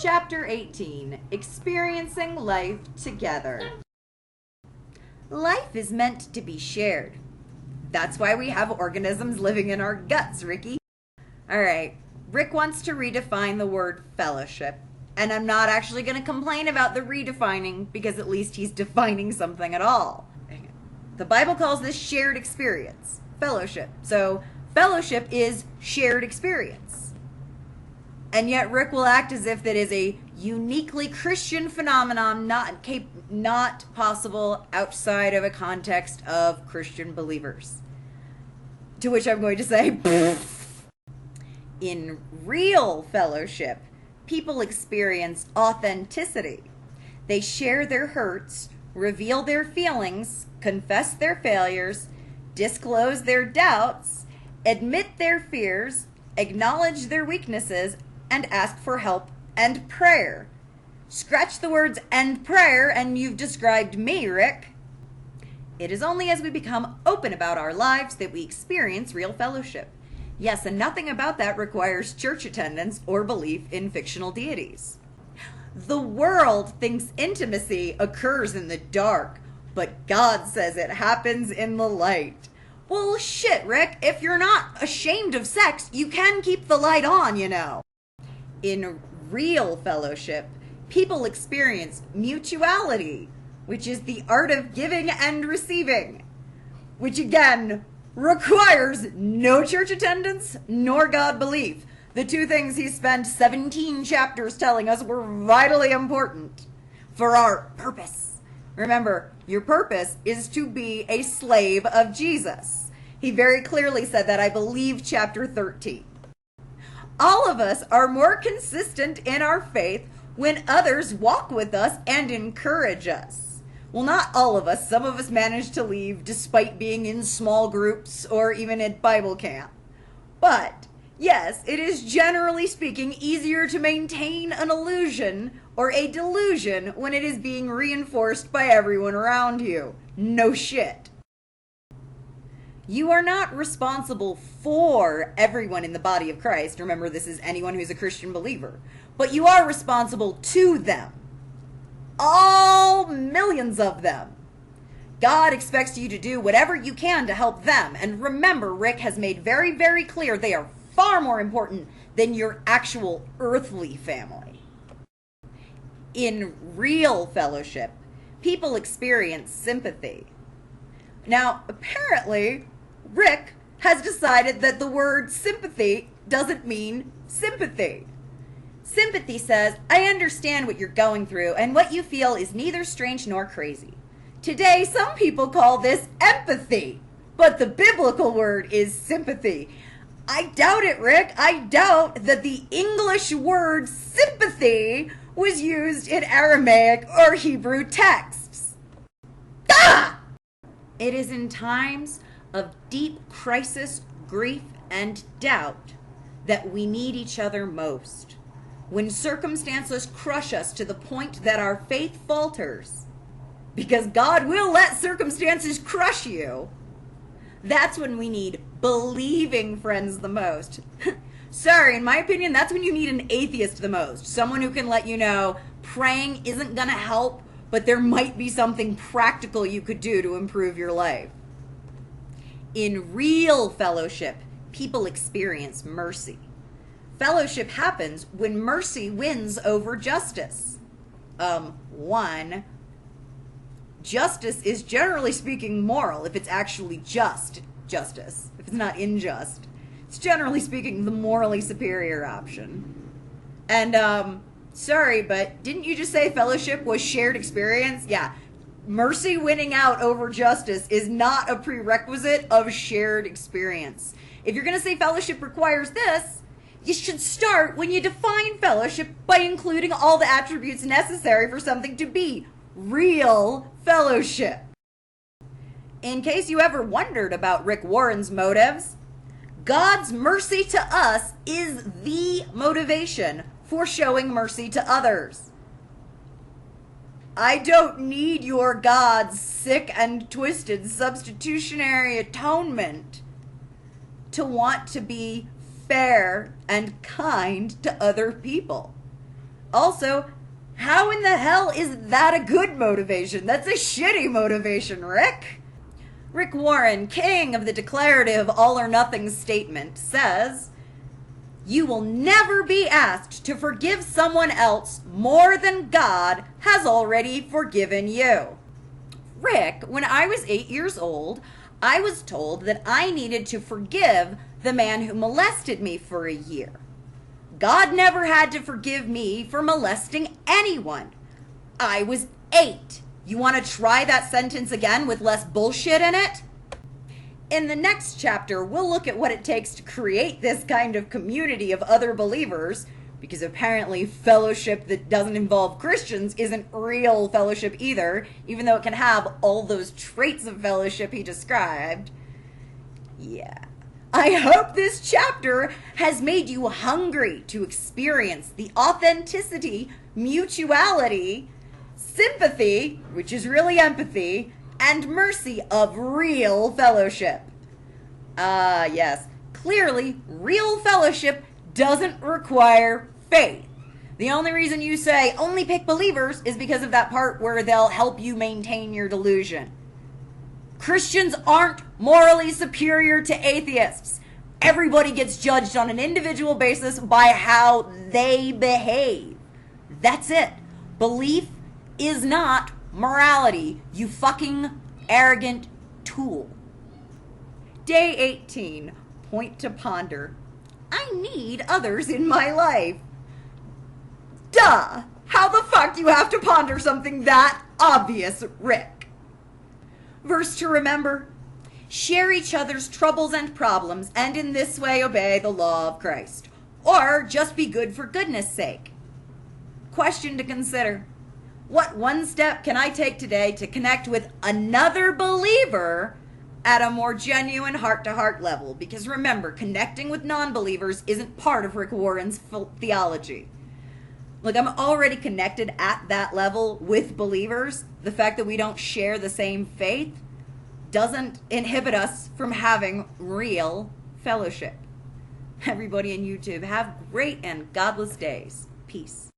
Chapter 18, Experiencing Life Together. Life is meant to be shared. That's why we have organisms living in our guts, Ricky. Alright, Rick wants to redefine the word fellowship. And I'm not actually going to complain about the redefining because at least he's defining something at all. The Bible calls this shared experience, fellowship. So fellowship is shared experience. And yet Rick will act as if that is a uniquely Christian phenomenon, not possible outside of a context of Christian believers. To which I'm going to say, in real fellowship, people experience authenticity. They share their hurts, reveal their feelings, confess their failures, disclose their doubts, admit their fears, acknowledge their weaknesses, and ask for help and prayer. Scratch the words "and prayer" and you've described me, Rick. It is only as we become open about our lives that we experience real fellowship. Yes, and nothing about that requires church attendance or belief in fictional deities. The world thinks intimacy occurs in the dark, but God says it happens in the light. Well, shit, Rick, if you're not ashamed of sex, you can keep the light on, you know. In real fellowship, people experience mutuality, which is the art of giving and receiving, which again requires no church attendance nor God belief. The two things he spent 17 chapters telling us were vitally important for our purpose. Remember, your purpose is to be a slave of Jesus. He very clearly said that, I believe, chapter 13. All of us are more consistent in our faith when others walk with us and encourage us. Well, not all of us. Some of us manage to leave despite being in small groups or even at Bible camp. But yes, it is generally speaking easier to maintain an illusion or a delusion when it is being reinforced by everyone around you. No shit. You are not responsible for everyone in the body of Christ. Remember, this is anyone who's a Christian believer. But you are responsible to them. All millions of them. God expects you to do whatever you can to help them. And remember, Rick has made very, very clear they are far more important than your actual earthly family. In real fellowship, people experience sympathy. Now, apparently, Rick has decided that the word sympathy doesn't mean sympathy. Sympathy says, I understand what you're going through, and what you feel is neither strange nor crazy. Today, some people call this empathy, but the biblical word is sympathy. I doubt it, Rick. I doubt that the English word sympathy was used in Aramaic or Hebrew texts. Ah! It is in times of deep crisis, grief, and doubt that we need each other most. When circumstances crush us to the point that our faith falters, because God will let circumstances crush you, that's when we need believing friends the most. Sorry, in my opinion, that's when you need an atheist the most. Someone who can let you know praying isn't going to help, but there might be something practical you could do to improve your life. In real fellowship, people experience mercy. Fellowship happens when mercy wins over justice. One, justice is generally speaking moral if it's actually just justice. If it's not unjust, it's generally speaking the morally superior option. And sorry, but didn't you just say fellowship was shared experience? Yeah. Mercy winning out over justice is not a prerequisite of shared experience. If you're going to say fellowship requires this, you should start when you define fellowship by including all the attributes necessary for something to be real fellowship. In case you ever wondered about Rick Warren's motives, God's mercy to us is the motivation for showing mercy to others. I don't need your God's sick and twisted substitutionary atonement to want to be fair and kind to other people. Also, how in the hell is that a good motivation? That's a shitty motivation, Rick. Rick Warren, king of the declarative all or nothing statement, says, "You will never be asked to forgive someone else more than God has already forgiven you." Rick, when I was 8 years old, I was told that I needed to forgive the man who molested me for a year. God never had to forgive me for molesting anyone. I was 8. You want to try that sentence again with less bullshit in it? In the next chapter, we'll look at what it takes to create this kind of community of other believers, because apparently fellowship that doesn't involve Christians isn't real fellowship either, even though it can have all those traits of fellowship he described. Yeah. I hope this chapter has made you hungry to experience the authenticity, mutuality, sympathy, which is really empathy, and mercy of real fellowship. Yes, clearly, real fellowship doesn't require faith. The only reason you say only pick believers is because of that part where they'll help you maintain your delusion. Christians aren't morally superior to atheists. Everybody gets judged on an individual basis by how they behave. That's it. Belief is not morality, you fucking arrogant tool. Day 18, point to ponder. I need others in my life. Duh! How the fuck do you have to ponder something that obvious, Rick? Verse to remember. Share each other's troubles and problems, and in this way obey the law of Christ. Or just be good for goodness sake. Question to consider. What one step can I take today to connect with another believer at a more genuine heart-to-heart level? Because remember, connecting with non-believers isn't part of Rick Warren's theology. Look, I'm already connected at that level with believers. The fact that we don't share the same faith doesn't inhibit us from having real fellowship. Everybody on YouTube, have great and godless days. Peace.